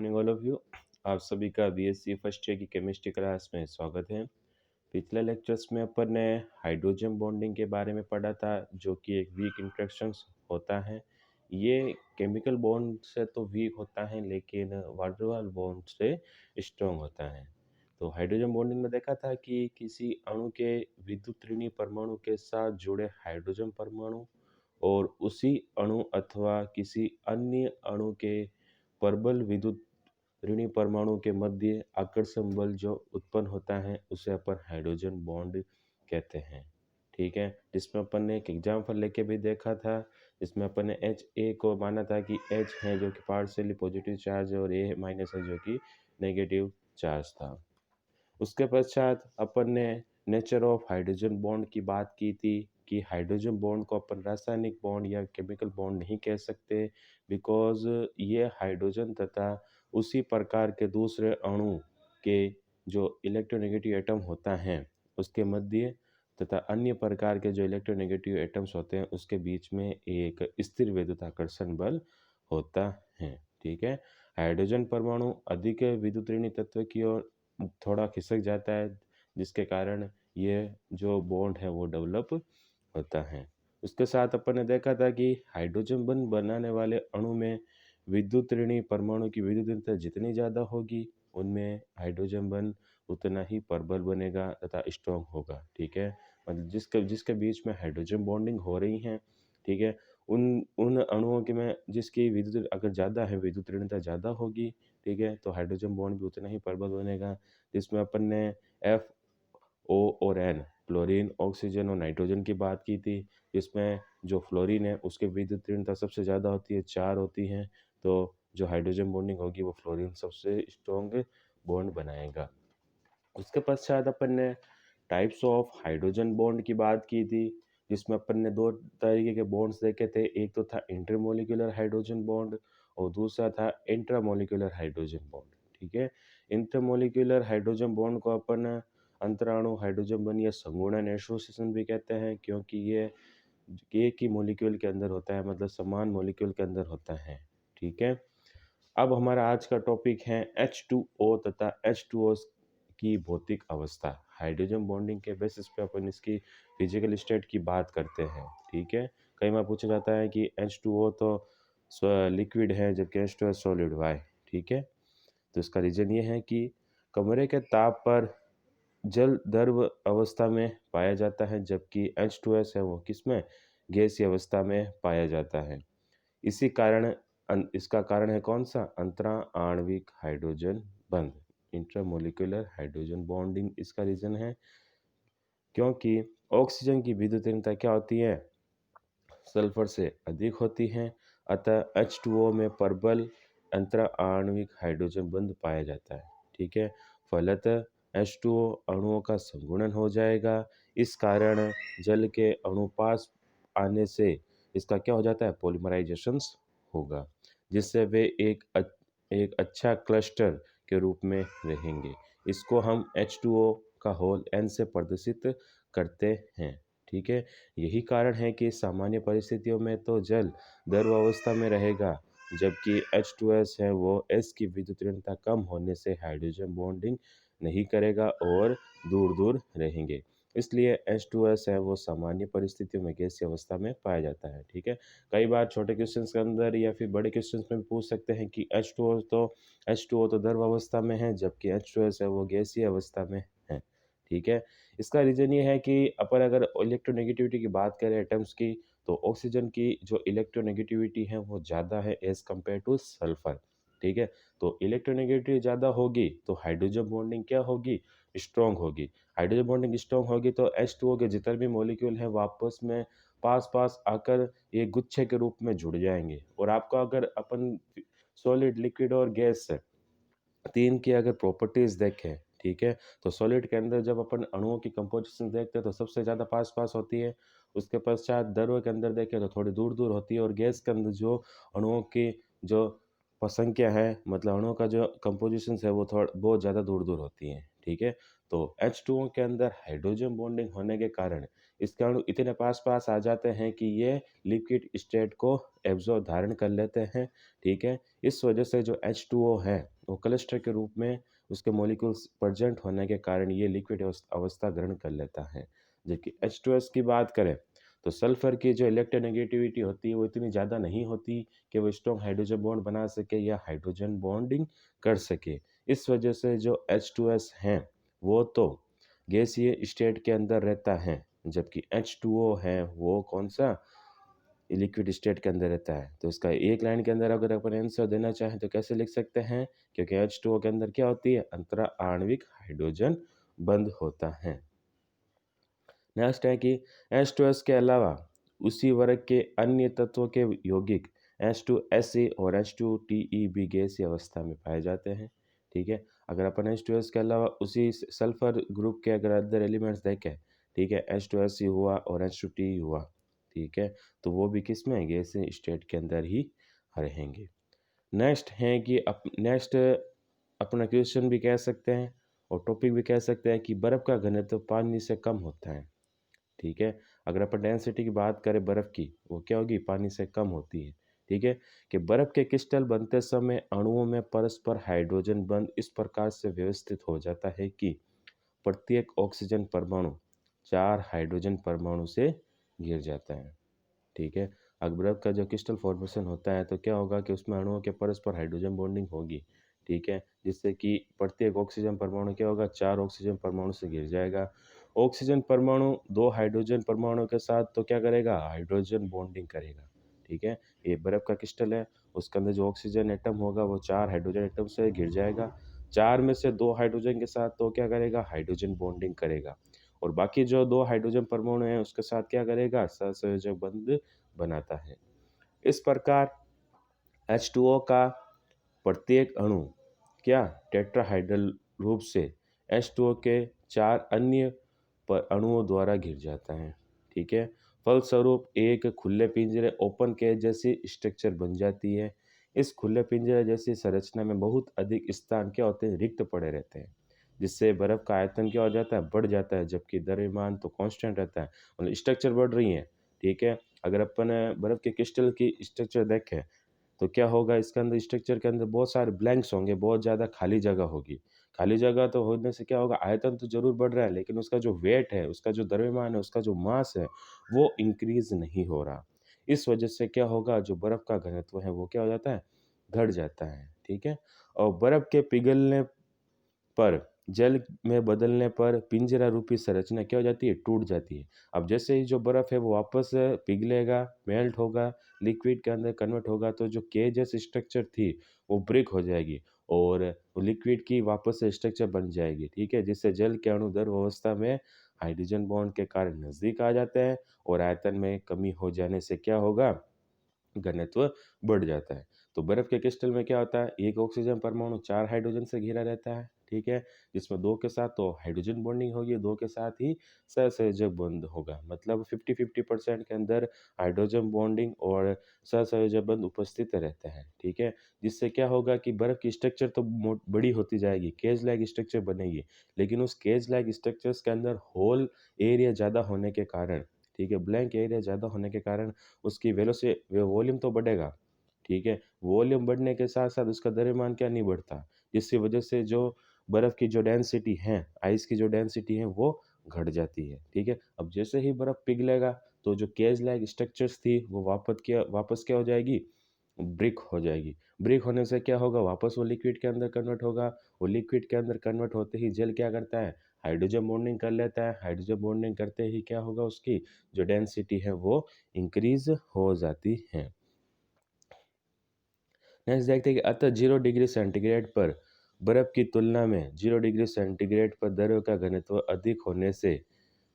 Morning all of you. आप सभी का बीएससी फर्स्ट ईयर की केमिस्ट्री क्लास में स्वागत है। पिछले लेक्चर्स में अपन ने हाइड्रोजन बॉन्डिंग के बारे में पढ़ा था, जो कि एक वीक इंट्रैक्शंस होता है। ये केमिकल बॉन्ड से तो वीक होता है, लेकिन वाटर वाल बॉन्ड से स्ट्रॉन्ग होता है। तो हाइड्रोजन बॉन्डिंग में देखा था कि किसी अणु के विद्युत ऋणी परमाणु के साथ जुड़े हाइड्रोजन परमाणु और उसी अणु अथवा किसी अन्य अणु के प्रबल विद्युत ऋणी परमाणु के मध्य आकर्षण बल जो उत्पन्न होता है उसे अपन हाइड्रोजन बॉन्ड कहते हैं। ठीक है, जिसमें अपन ने एक एग्जाम्पल लेके भी देखा था, जिसमें अपन ने एच ए को माना था कि एच है जो कि पार्शियली पॉजिटिव चार्ज है और ए माइनस है जो कि नेगेटिव चार्ज था। उसके पश्चात अपन ने नेचर ऑफ हाइड्रोजन बॉन्ड की बात की थी कि हाइड्रोजन बॉन्ड को अपन रासायनिक बॉन्ड या केमिकल बॉन्ड नहीं कह सकते, बिकॉज ये हाइड्रोजन तथा उसी प्रकार के दूसरे अणु के जो इलेक्ट्रोनेगेटिव एटम होता है उसके मध्य तथा अन्य प्रकार के जो इलेक्ट्रोनेगेटिव एटम्स होते हैं उसके बीच में एक स्थिर विद्युताकर्षण बल होता है। ठीक है, हाइड्रोजन परमाणु अधिक विद्युत ऋणी तत्व की ओर थोड़ा खिसक जाता है, जिसके कारण ये जो बॉन्ड है वो डेवलप होता है। उसके साथ अपन ने देखा था कि हाइड्रोजन बंध बनाने वाले अणु में विद्युत ऋणी परमाणु की विद्युत ऋणता जितनी ज़्यादा होगी उनमें हाइड्रोजन बंध उतना ही प्रबल बनेगा तथा स्ट्रॉन्ग होगा। ठीक है, मतलब जिसके जिसके बीच में हाइड्रोजन बॉन्डिंग हो रही है, ठीक है, उन उन अणुओं के में जिसकी विद्युत अगर ज़्यादा है, विद्युत ऋणता ज़्यादा होगी, ठीक है, तो हाइड्रोजन बॉन्ड भी उतना ही प्रबल बनेगा। जिसमें अपन ने एफ ओ और एन, फ्लोरीन, ऑक्सीजन और नाइट्रोजन की बात की थी। जिसमें जो फ्लोरीन है उसके विद्युत ऋणता सबसे ज़्यादा होती है, 4 होती हैं, तो जो हाइड्रोजन बॉन्डिंग होगी वो फ्लोरीन सबसे स्ट्रॉन्ग बॉन्ड बनाएगा। उसके पश्चात अपन ने टाइप्स ऑफ हाइड्रोजन बॉन्ड की बात की थी, जिसमें अपन ने दो तरीके के बॉन्ड्स देखे थे। एक तो था इंटरमोलिकुलर हाइड्रोजन बॉन्ड और दूसरा था इंट्रामोलिकुलर हाइड्रोजन बॉन्ड। ठीक है, इंटरमोलिकुलर हाइड्रोजन बॉन्ड को अपन अंतराणु हाइड्रोजन बॉन्ड या संगुणन एसोसिएशन भी कहते हैं, क्योंकि ये एक ही मॉलिक्यूल के अंदर होता है, मतलब समान मॉलिक्यूल के अंदर होता है। ठीक है, अब हमारा आज का टॉपिक है H2O तथा H2O की भौतिक अवस्था। हाइड्रोजन बॉन्डिंग के बेसिस पे अपन इसकी फिजिकल स्टेट की बात करते हैं। ठीक है, कई बार पूछा जाता है कि H2O तो लिक्विड है जबकि H2O सॉलिड, वाई? ठीक है, तो इसका रीजन ये है कि कमरे के ताप पर जल द्रव अवस्था में पाया जाता है, जबकि H2S है वो किसमें, गैसीय अवस्था में पाया जाता है। इसी कारण इसका कारण है कौन सा, अंतरा आणविक हाइड्रोजन बंध, इंट्रामोलिकुलर हाइड्रोजन बॉन्डिंग इसका रीजन है। क्योंकि ऑक्सीजन की विद्युतीयता क्या होती है, सल्फर से अधिक होती है, अतः H2O में प्रबल अंतरा आणविक हाइड्रोजन बंध पाया जाता है। ठीक है, फलतः H2O अणुओं का संगुणन हो जाएगा। इस कारण जल के अणु पास आने से इसका क्या हो जाता है, पॉलीमराइजेशंस होगा, जिससे वे एक अच्छा क्लस्टर के रूप में रहेंगे। इसको हम H2O का होल N से प्रदर्शित करते हैं। ठीक है, यही कारण है कि सामान्य परिस्थितियों में तो जल द्रव अवस्था में रहेगा, जबकि H2S है वो S की विद्युत ऋणता कम होने से हाइड्रोजन बॉन्डिंग नहीं करेगा और दूर दूर रहेंगे। इसलिए H2S है वो सामान्य परिस्थितियों में गैसीय अवस्था में पाया जाता है। ठीक है, कई बार छोटे क्वेश्चंस के अंदर या फिर बड़े क्वेश्चंस में भी पूछ सकते हैं कि H2O तो द्रव अवस्था में है जबकि H2S है वो गैसीय अवस्था में है। ठीक है, इसका रीज़न ये है कि अपन अगर इलेक्ट्रोनेगेटिविटी की बात करें एटम्स की, तो ऑक्सीजन की जो इलेक्ट्रोनेगेटिविटी है वो ज़्यादा है एज़ कम्पेयर टू सल्फर। ठीक है, तो इलेक्ट्रोनेगेटिविटी ज़्यादा होगी तो हाइड्रोजन बॉन्डिंग क्या होगी, स्ट्रॉन्ग होगी। हाइड्रोजन बॉन्डिंग स्ट्रॉन्ग होगी तो H2O के जितने भी मॉलिक्यूल हैं वापस में पास पास आकर ये गुच्छे के रूप में जुड़ जाएंगे। और आपको अगर अपन सॉलिड, लिक्विड और गैस तीन की अगर प्रॉपर्टीज देखें, ठीक है, तो सॉलिड के अंदर जब अपन अणुओं की कंपोजिशन देखते हैं तो सबसे ज़्यादा पास पास होती है। उसके पश्चात द्रव के अंदर देखें तो थोड़ी दूर दूर होती है, और गैस के अंदर जो अणुओं की जो संख्या है, मतलब अणुओं का जो कंपोजिशन है वो थोड़ा बहुत ज़्यादा दूर दूर होती है। ठीक है, तो H2O के अंदर हाइड्रोजन बॉन्डिंग होने के कारण इसके अणु इतने पास-पास आ जाते हैं कि ये लिक्विड स्टेट को एब्ज़ॉर्ब धारण कर लेते हैं, ठीक है? इस वजह से जो H2O है, वो क्लस्टर के रूप में उसके मॉलिक्यूल्स प्रेज़ेंट होने के कारण ये लिक्विड अवस्था ग्रहण कर लेता है। जबकि H2S की बात करें, तो सल्फ़र की जो इलेक्ट्रोनेगेटिविटी होती है, वो इतनी ज़्यादा नहीं होती कि वो स्ट्रॉन्ग हाइड्रोजन बॉन्ड बना सके या हाइड्रोजन बॉन्डिंग कर सके। इस वजह से जो H2S हैं, वो तो गैसीय स्टेट के अंदर रहता है, जबकि H2O है, वो कौन-सा लिक्विड स्टेट के अंदर रहता है। तो इसका एक लाइन के अंदर अगर अपन आंसर देना चाहें तो कैसे लिख सकते हैं? क्योंकि H2O के अंदर क्या होती है? अंतरा आणविक हाइड्रोजन बंध होता है। नेक्स्ट है कि H2S के अलावा उसी वर्ग के अन्य तत्वों के यौगिक H2SE और H2TE भी गैसीय अवस्था में पाए जाते हैं, ठीक है? अगर अपन H2S के अलावा उसी सल्फर ग्रुप के अगर अदर एलिमेंट्स देखें, ठीक है? H2SE हुआ और H2TE हुआ, ठीक है? तो वो भी किस में? गैसीय स्टेट के अंदर ही रहेंगे। नेक्स्ट है कि नेक्स्ट अपना क्वेश्चन भी कह सकते हैं और टॉपिक भी कह सकते हैं कि बर्फ़ का घनत्व पानी से कम होता है। ठीक है? अगर अपन डेंसिटी की बात करें बर्फ़ की, वो क्या होगी? पानी से कम होती है, ठीक है? कि बर्फ़ के क्रिस्टल बनते समय अणुओं में परस्पर हाइड्रोजन बंध इस प्रकार से व्यवस्थित हो जाता है कि प्रत्येक ऑक्सीजन परमाणु 4 हाइड्रोजन परमाणु से घिर जाता है, ठीक है? अब बर्फ़ का जो क्रिस्टल फॉर्मेशन होता है तो क्या होगा कि उसमें अणुओं के परस्पर हाइड्रोजन बॉन्डिंग होगी, ठीक है? जिससे कि प्रत्येक ऑक्सीजन परमाणु क्या होगा? 4 ऑक्सीजन परमाणु से घिर जाएगा। ऑक्सीजन परमाणु 2 हाइड्रोजन परमाणु के साथ तो क्या करेगा? हाइड्रोजन बॉन्डिंग करेगा, ठीक है? ये बर्फ़ का क्रिस्टल है, उसके अंदर जो ऑक्सीजन एटम होगा वो 4 हाइड्रोजन एटम से घिर जाएगा। 4 में से 2 हाइड्रोजन के साथ तो क्या करेगा? हाइड्रोजन बॉन्डिंग करेगा और बाकी जो 2 हाइड्रोजन परमाणु हैं उसके साथ क्या करेगा? सहसंयोजक बंध बनाता है। इस प्रकार H2O का प्रत्येक अणु क्या टेट्राहाइड्रल रूप से H2O के 4 अन्य अणुओं द्वारा घिर जाता है, ठीक है? फलस्वरूप एक खुले पिंजरे ओपन केज जैसी स्ट्रक्चर बन जाती है। इस खुले पिंजरे जैसी संरचना में बहुत अधिक स्थान क्या होते हैं? रिक्त पड़े रहते हैं, जिससे बर्फ़ का आयतन क्या हो जाता है? बढ़ जाता है, जबकि द्रव्यमान तो कांस्टेंट रहता है। मतलब स्ट्रक्चर बढ़ रही है, ठीक है? अगर अपन बर्फ़ के क्रिस्टल की स्ट्रक्चर देखें तो क्या होगा इसके अंदर स्ट्रक्चर के अंदर बहुत सारे ब्लैंक्स होंगे, बहुत ज़्यादा खाली जगह होगी। खाली जगह तो होने से क्या होगा आयतन तो ज़रूर बढ़ रहा है लेकिन उसका जो वेट है, उसका जो द्रव्यमान है, उसका जो मास है, वो इंक्रीज़ नहीं हो रहा। इस वजह से क्या होगा जो बर्फ़ का घनत्व है वो क्या हो जाता है? घट जाता है, ठीक है? और बर्फ़ के पिघलने पर जल में बदलने पर पिंजरा रूपी संरचना क्या हो जाती है? टूट जाती है। अब जैसे ही जो बर्फ़ है वो वापस पिघलेगा, मेल्ट होगा, लिक्विड के अंदर कन्वर्ट होगा तो जो केज जैसी स्ट्रक्चर थी वो ब्रेक हो जाएगी और वो लिक्विड की वापस से स्ट्रक्चर बन जाएगी, ठीक है? जिससे जल के अणु द्रव अवस्था में हाइड्रोजन बॉन्ड के कारण नज़दीक आ जाते हैं और आयतन में कमी हो जाने से क्या होगा? घनत्व बढ़ जाता है। तो बर्फ के क्रिस्टल में क्या होता है, एक ऑक्सीजन परमाणु 4 हाइड्रोजन से घिरा रहता है, ठीक है? जिसमें 2 के साथ तो हाइड्रोजन बॉन्डिंग होगी, 2 के साथ ही सहसंयोजक बंध होगा। मतलब 50-50% के अंदर हाइड्रोजन बॉन्डिंग और सहसंयोजक बंध उपस्थित रहते हैं, ठीक है? जिससे क्या होगा कि बर्फ की स्ट्रक्चर तो बड़ी होती जाएगी, केज लाइक स्ट्रक्चर बनेगी, लेकिन उस केज लाइक स्ट्रक्चर्स के अंदर होल एरिया ज़्यादा होने के कारण, ठीक है? ब्लैंक एरिया ज़्यादा होने के कारण उसकी वॉल्यूम तो बढ़ेगा, ठीक है? वॉल्यूम बढ़ने के साथ-साथ उसका द्रव्यमान क्या नहीं बढ़ता, जिसकी वजह से जो बर्फ़ की जो डेंसिटी है, आइस की जो डेंसिटी है वो घट जाती है, ठीक है? अब जैसे ही बर्फ़ पिघलेगा तो जो केज लाइक स्ट्रक्चर्स थी वो वापस क्या हो जाएगी? ब्रिक हो जाएगी। ब्रिक होने से क्या होगा? वापस वो लिक्विड के अंदर कन्वर्ट होगा, वो लिक्विड के अंदर कन्वर्ट होते ही जल क्या करता है? हाइड्रोजन बॉन्डिंग कर लेता है, हाइड्रोजन बॉन्डिंग करते ही क्या होगा उसकी जो डेंसिटी है वो इंक्रीज़ हो जाती है। नेक्स्ट देखते हैं कि अतः 0 डिग्री सेंटीग्रेड पर बर्फ़ की तुलना में 0 डिग्री सेंटीग्रेड पर द्रव का घनत्व अधिक होने से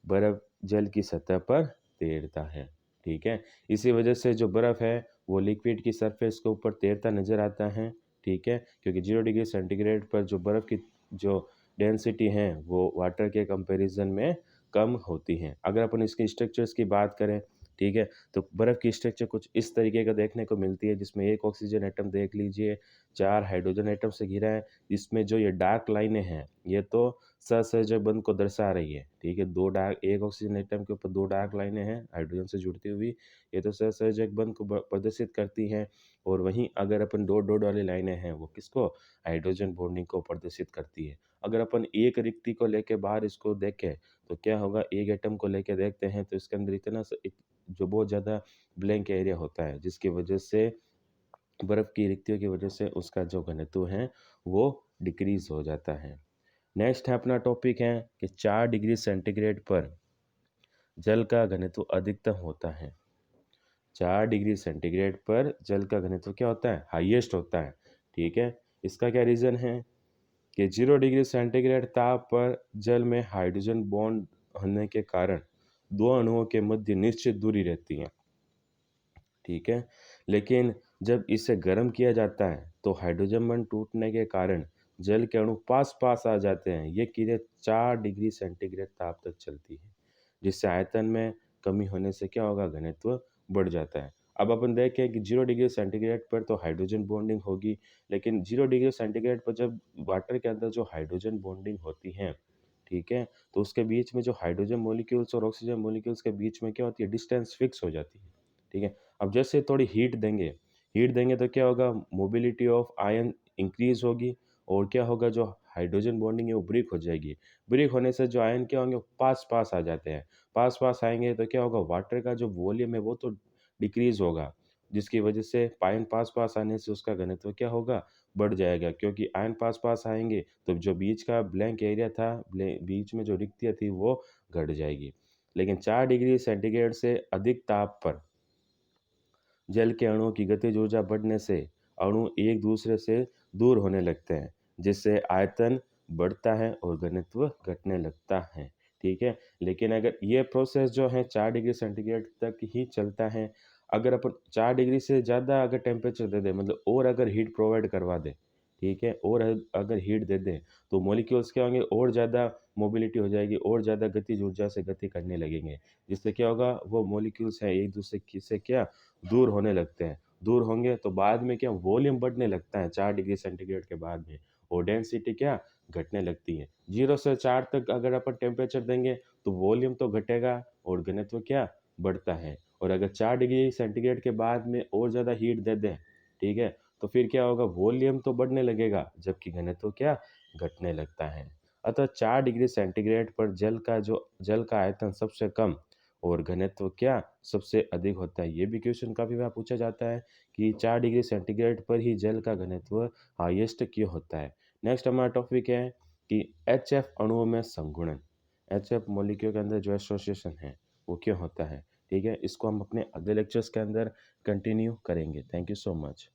बर्फ़ जल की सतह पर तैरता है, ठीक है? इसी वजह से जो बर्फ़ है वो लिक्विड की सरफेस के ऊपर तैरता नज़र आता है, ठीक है? क्योंकि 0 डिग्री सेंटीग्रेड पर जो बर्फ़ की जो डेंसिटी है वो वाटर के कंपैरिज़न में कम होती है। अगर अपन इसके स्ट्रक्चर्स की बात करें, ठीक है? तो बर्फ़ की स्ट्रक्चर कुछ इस तरीके का देखने को मिलती है जिसमें एक ऑक्सीजन एटम देख लीजिए, 4 हाइड्रोजन एटम से घिरा है। इसमें जो ये डार्क लाइनें हैं, ये तो सहसंयोजक बंध को दर्शा रही है, ठीक है, 2 डार्क एक ऑक्सीजन एटम के ऊपर 2 डार्क लाइनें हैं हाइड्रोजन से जुड़ती हुई, ये तो सहसंयोजक बंध को प्रदर्शित करती हैं। और वहीं अगर अपन डॉट डॉट वाली लाइनें हैं वो किसको, हाइड्रोजन बॉन्डिंग को प्रदर्शित करती है। अगर अपन एक रिक्ति को लेके बाहर इसको देखें तो क्या होगा, एक एटम को लेके देखते हैं तो इसके अंदर इतना जो बहुत ज़्यादा ब्लैंक एरिया होता है, जिसकी वजह से बर्फ की रिक्तियों की वजह से उसका जो घनत्व है वो डिक्रीज हो जाता है। नेक्स्ट है अपना टॉपिक है कि 4 डिग्री सेंटीग्रेड पर जल का घनत्व अधिकतम होता है। 4 डिग्री सेंटीग्रेड पर जल का घनत्व क्या होता है, हाईएस्ट होता है। ठीक है, इसका क्या रीज़न है कि 0 डिग्री सेंटीग्रेड ताप पर जल में हाइड्रोजन बॉन्ड होने के कारण दो अणुओं के मध्य निश्चित दूरी रहती है। ठीक है, लेकिन जब इसे गर्म किया जाता है तो हाइड्रोजन बॉन्ड टूटने के कारण जल के अणु पास पास आ जाते हैं। ये क्रिया 4 डिग्री सेंटीग्रेड ताप तक चलती है, जिससे आयतन में कमी होने से क्या होगा, घनत्व बढ़ जाता है। अब अपन देखें कि 0 डिग्री सेंटीग्रेड पर तो हाइड्रोजन बॉन्डिंग होगी, लेकिन 0 डिग्री सेंटीग्रेड पर जब वाटर के अंदर जो हाइड्रोजन बॉन्डिंग होती है, ठीक है, तो उसके बीच में जो हाइड्रोजन मॉलिक्यूल्स और ऑक्सीजन मॉलिक्यूल्स के बीच में क्या होती है, डिस्टेंस फिक्स हो जाती है। ठीक है, अब जैसे थोड़ी हीट देंगे तो क्या होगा, मोबिलिटी ऑफ आयन इंक्रीज होगी और क्या होगा, जो हाइड्रोजन बॉन्डिंग है वो ब्रेक हो जाएगी। ब्रेक होने से जो आयन क्या होंगे, पास पास आ जाते हैं। पास पास आएंगे तो क्या होगा, वाटर का जो वॉल्यूम है वो तो डिक्रीज होगा, जिसकी वजह से आयन पास पास आने से उसका घनत्व क्या होगा, बढ़ जाएगा। क्योंकि आयन पास पास आएंगे तो जो बीच का ब्लैंक एरिया था, बीच में जो रिक्तियाँ थी वो घट जाएगी। लेकिन 4 डिग्री सेंटीग्रेड से अधिक ताप पर जल के अणुओं की गतिज ऊर्जा बढ़ने से अणु एक दूसरे से दूर होने लगते हैं, जिससे आयतन बढ़ता है और घनत्व घटने लगता है। ठीक है, लेकिन अगर ये प्रोसेस जो है 4 डिग्री सेंटीग्रेड तक ही चलता है। अगर अपन 4 डिग्री से ज़्यादा अगर टेम्परेचर दे दें, मतलब और अगर हीट प्रोवाइड करवा दें, ठीक है, और अगर हीट दे दें तो मॉलिक्यूल्स क्या होंगे, और ज़्यादा मोबिलिटी हो जाएगी, और ज़्यादा गतिज ऊर्जा से गति करने लगेंगे, जिससे क्या होगा, वो मॉलिक्यूल्स हैं एक दूसरे से क्या, दूर होने लगते हैं। दूर होंगे तो बाद में क्या, वॉल्यूम बढ़ने लगता है 4 डिग्री सेंटीग्रेड के बाद में, और डेंसिटी क्या, घटने लगती है। 0 से 4 तक अगर अपन टेम्परेचर देंगे तो वॉल्यूम तो घटेगा और घनत्व क्या, बढ़ता है। और अगर 4 डिग्री सेंटीग्रेड के बाद में और ज़्यादा हीट दे दें, ठीक है, तो फिर क्या होगा, वॉल्यूम तो बढ़ने लगेगा जबकि घनत्व क्या, घटने लगता है। अतः 4 डिग्री सेंटीग्रेड पर जल का आयतन सबसे कम और घनत्व क्या, सबसे अधिक होता है। ये भी क्वेश्चन काफ़ी बार पूछा जाता है कि 4 डिग्री सेंटीग्रेड पर ही जल का घनत्व हाईएस्ट क्यों होता है। नेक्स्ट हमारा टॉपिक है कि एचएफ अणुओं में संघुणन, एचएफ मॉलिक्यूल के अंदर जो एसोसिएशन है वो क्यों होता है। ठीक है, इसको हम अपने अगले लेक्चर्स के अंदर कंटिन्यू करेंगे। Thank you so much.